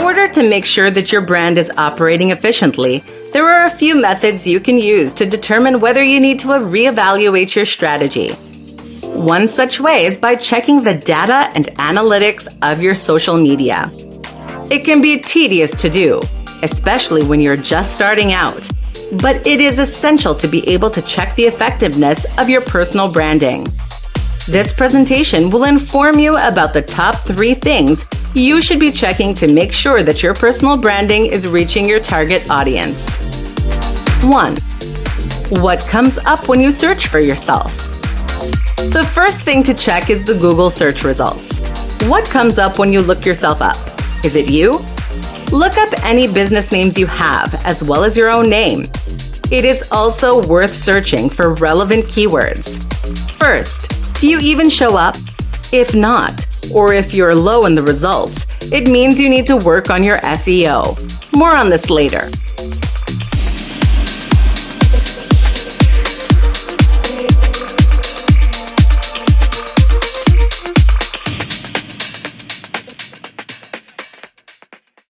order to make sure that your brand is operating efficiently, there are a few methods you can use to determine whether you need to reevaluate your strategy. One such way is by checking the data and analytics of your social media. It can be tedious to do, especially when you're just starting out, but it is essential to be able to check the effectiveness of your personal branding. This presentation will inform you about the top 3 things you should be checking to make sure that your personal branding is reaching your target audience. 1. What comes up when you search for yourself? The first thing to check is the Google search results. What comes up when you look yourself up? Is it you? Look up any business names you have, as well as your own name. It is also worth searching for relevant keywords. First, do you even show up? If not, or if you're low in the results, it means you need to work on your SEO. More on this later.